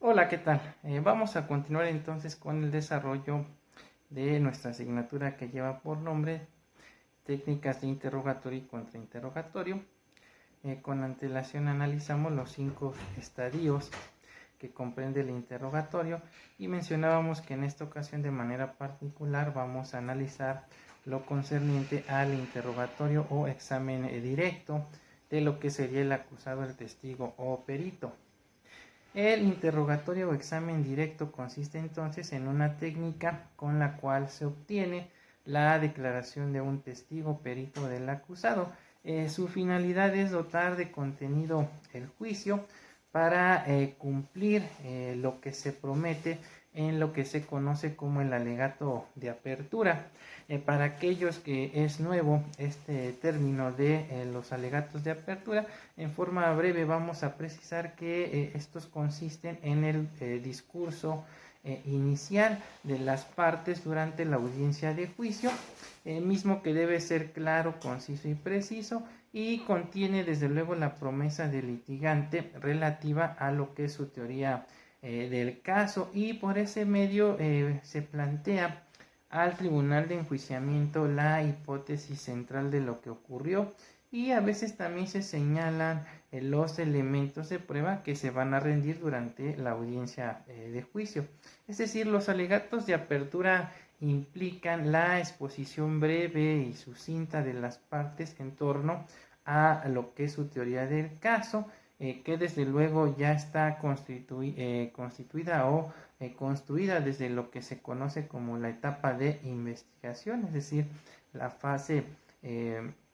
Hola, ¿qué tal? Vamos a continuar entonces con el desarrollo de nuestra asignatura que lleva por nombre Técnicas de interrogatorio y contrainterrogatorio. Con antelación analizamos los 5 estadios que comprende el interrogatorio y mencionábamos que en esta ocasión de manera particular vamos a analizar lo concerniente al interrogatorio o examen directo de lo que sería el acusado, el testigo o perito. El interrogatorio o examen directo consiste entonces en una técnica con la cual se obtiene la declaración de un testigo perito del acusado. Su finalidad es dotar de contenido el juicio para cumplir lo que se promete en lo que se conoce como el alegato de apertura. Para aquellos que es nuevo este término de los alegatos de apertura, en forma breve vamos a precisar que estos consisten en el discurso inicial de las partes durante la audiencia de juicio, mismo que debe ser claro, conciso y preciso, y contiene desde luego la promesa del litigante relativa a lo que es su teoría del caso, y por ese medio se plantea al tribunal de enjuiciamiento la hipótesis central de lo que ocurrió, y a veces también se señalan los elementos de prueba que se van a rendir durante la audiencia de juicio. Es decir, los alegatos de apertura implican la exposición breve y sucinta de las partes en torno a lo que es su teoría del caso, que desde luego ya está constituida o construida desde lo que se conoce como la etapa de investigación, es decir, la fase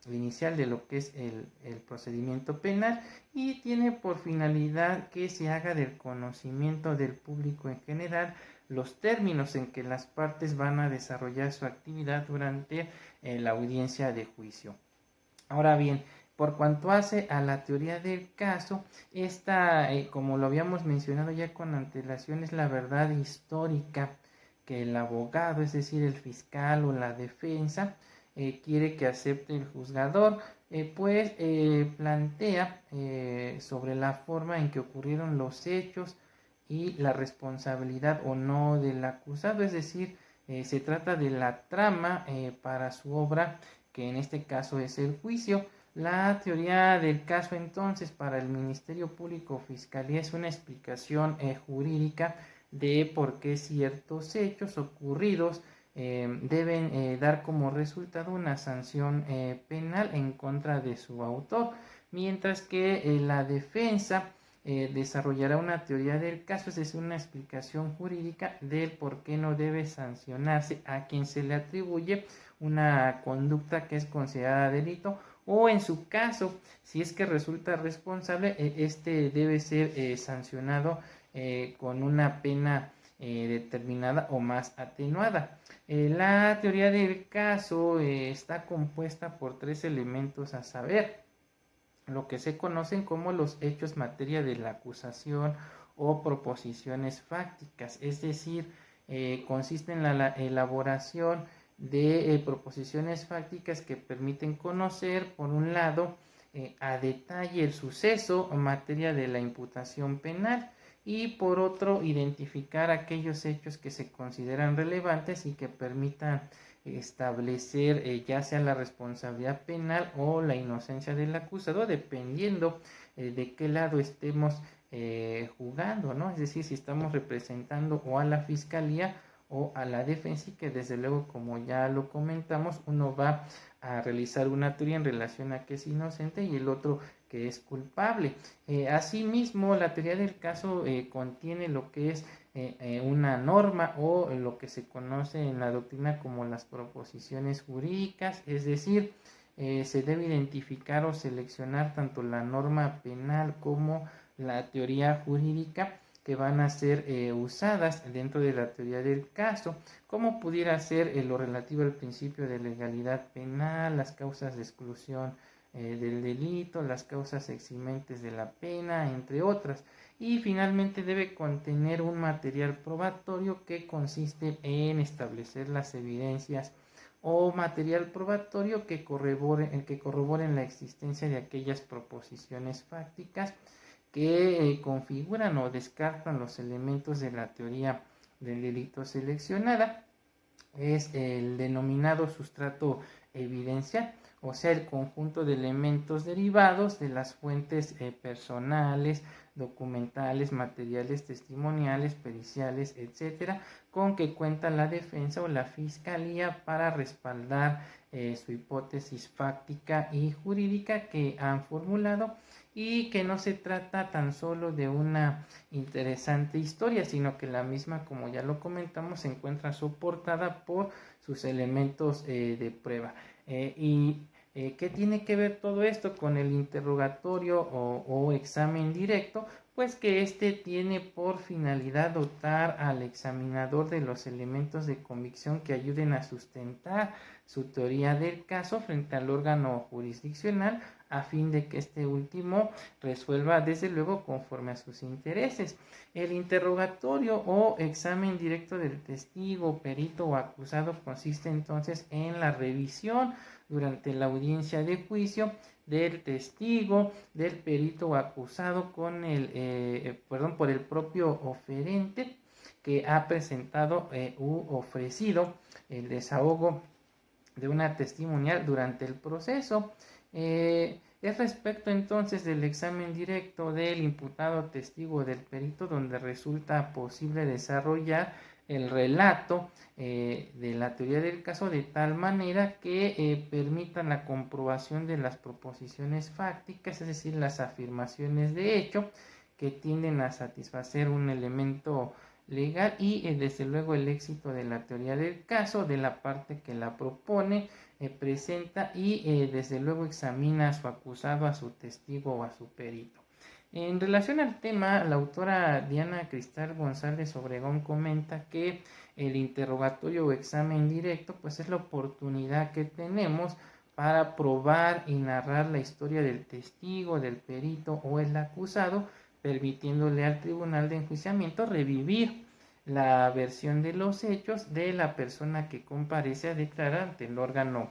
inicial de lo que es el procedimiento penal, y tiene por finalidad que se haga del conocimiento del público en general los términos en que las partes van a desarrollar su actividad durante la audiencia de juicio. Ahora bien, por cuanto hace a la teoría del caso, esta, como lo habíamos mencionado ya con antelación, es la verdad histórica que el abogado, es decir, el fiscal o la defensa, quiere que acepte el juzgador, pues plantea sobre la forma en que ocurrieron los hechos y la responsabilidad o no del acusado, es decir, se trata de la trama para su obra, que en este caso es el juicio. La teoría del caso entonces para el Ministerio Público o Fiscalía es una explicación jurídica de por qué ciertos hechos ocurridos deben dar como resultado una sanción penal en contra de su autor, mientras que la defensa desarrollará una teoría del caso, es decir, una explicación jurídica del por qué no debe sancionarse a quien se le atribuye una conducta que es considerada delito, o en su caso, si es que resulta responsable, este debe ser sancionado con una pena determinada o más atenuada. La teoría del caso está compuesta por 3 elementos a saber: lo que se conocen como los hechos materia de la acusación o proposiciones fácticas, es decir, consiste en la elaboración de proposiciones fácticas que permiten conocer, por un lado, a detalle el suceso en materia de la imputación penal, y por otro, identificar aquellos hechos que se consideran relevantes y que permitan establecer ya sea la responsabilidad penal o la inocencia del acusado, dependiendo de qué lado estemos jugando, ¿no? Es decir, si estamos representando o a la fiscalía o a la defensa, y que desde luego, como ya lo comentamos, uno va a realizar una teoría en relación a que es inocente y el otro que es culpable. Asimismo, la teoría del caso contiene lo que es una norma o lo que se conoce en la doctrina como las proposiciones jurídicas, es decir, se debe identificar o seleccionar tanto la norma penal como la teoría jurídica que van a ser usadas dentro de la teoría del caso, como pudiera ser lo relativo al principio de legalidad penal, las causas de exclusión del delito, las causas eximentes de la pena, entre otras. Y finalmente debe contener un material probatorio que consiste en establecer las evidencias o material probatorio que corroboren la existencia de aquellas proposiciones fácticas que configuran o descartan los elementos de la teoría del delito seleccionada. Es el denominado sustrato evidencial, o sea, el conjunto de elementos derivados de las fuentes personales, documentales, materiales, testimoniales, periciales, etcétera, con que cuenta la defensa o la fiscalía para respaldar su hipótesis fáctica y jurídica que han formulado, y que no se trata tan solo de una interesante historia, sino que la misma, como ya lo comentamos, se encuentra soportada por sus elementos de prueba. ¿Qué tiene que ver todo esto con el interrogatorio o examen directo? Pues que este tiene por finalidad dotar al examinador de los elementos de convicción que ayuden a sustentar su teoría del caso frente al órgano jurisdiccional, a fin de que este último resuelva desde luego conforme a sus intereses. El interrogatorio o examen directo del testigo, perito o acusado consiste entonces en la revisión durante la audiencia de juicio del testigo, del perito o acusado por el propio oferente que ha presentado u ofrecido el desahogo de una testimonial durante el proceso. Es respecto entonces del examen directo del imputado, testigo, del perito, donde resulta posible desarrollar el relato de la teoría del caso de tal manera que permitan la comprobación de las proposiciones fácticas, es decir, las afirmaciones de hecho que tienden a satisfacer un elemento legal, y desde luego el éxito de la teoría del caso de la parte que la propone, presenta y desde luego examina a su acusado, a su testigo o a su perito. En relación al tema, la autora Diana Cristal González Obregón comenta que el interrogatorio o examen directo pues es la oportunidad que tenemos para probar y narrar la historia del testigo, del perito o el acusado, permitiéndole al tribunal de enjuiciamiento revivir la versión de los hechos de la persona que comparece a declarar ante el órgano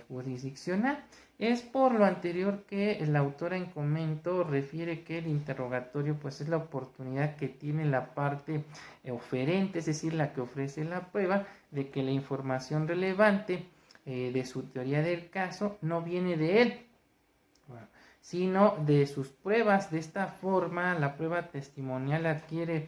jurisdiccional. Es por lo anterior que la autora en comento refiere que el interrogatorio pues es la oportunidad que tiene la parte oferente, es decir, la que ofrece la prueba, de que la información relevante de su teoría del caso no viene de él, sino de sus pruebas. De esta forma, la prueba testimonial adquiere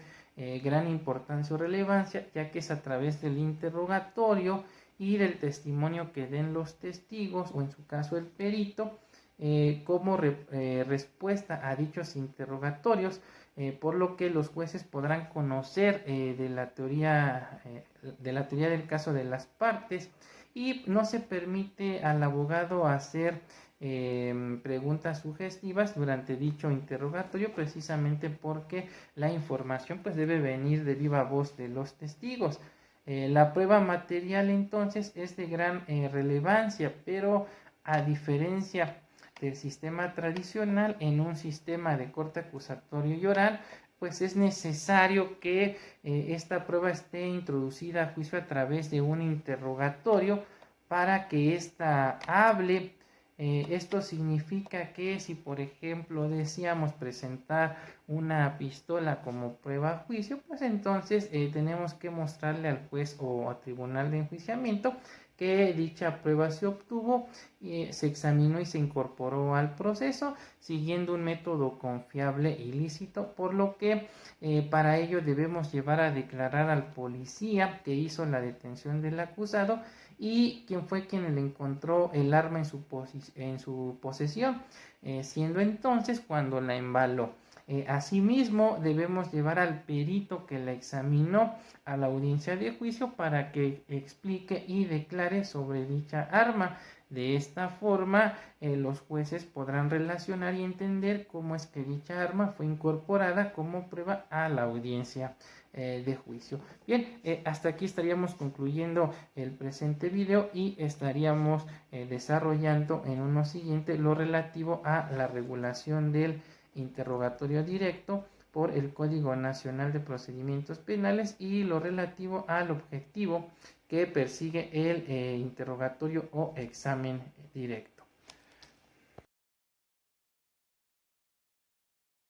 gran importancia o relevancia, ya que es a través del interrogatorio y del testimonio que den los testigos, o en su caso el perito, como respuesta a dichos interrogatorios, por lo que los jueces podrán conocer de la teoría del caso de las partes, y no se permite al abogado hacer preguntas sugestivas durante dicho interrogatorio, precisamente porque la información pues debe venir de viva voz de los testigos. La prueba material entonces es de gran relevancia, pero a diferencia del sistema tradicional, en un sistema de corte acusatorio y oral, pues es necesario que esta prueba esté introducida a juicio a través de un interrogatorio para que ésta hable. Esto significa que si, por ejemplo, deseamos presentar una pistola como prueba a juicio, pues entonces tenemos que mostrarle al juez o al tribunal de enjuiciamiento que dicha prueba se obtuvo, se examinó y se incorporó al proceso siguiendo un método confiable y lícito, por lo que para ello debemos llevar a declarar al policía que hizo la detención del acusado y quien le encontró el arma en su posesión, siendo entonces cuando la embaló. Asimismo, debemos llevar al perito que la examinó a la audiencia de juicio para que explique y declare sobre dicha arma. De esta forma, los jueces podrán relacionar y entender cómo es que dicha arma fue incorporada como prueba a la audiencia de juicio. Bien, hasta aquí estaríamos concluyendo el presente video y estaríamos desarrollando en uno siguiente lo relativo a la regulación del interrogatorio directo por el Código Nacional de Procedimientos Penales y lo relativo al objetivo que persigue el interrogatorio o examen directo.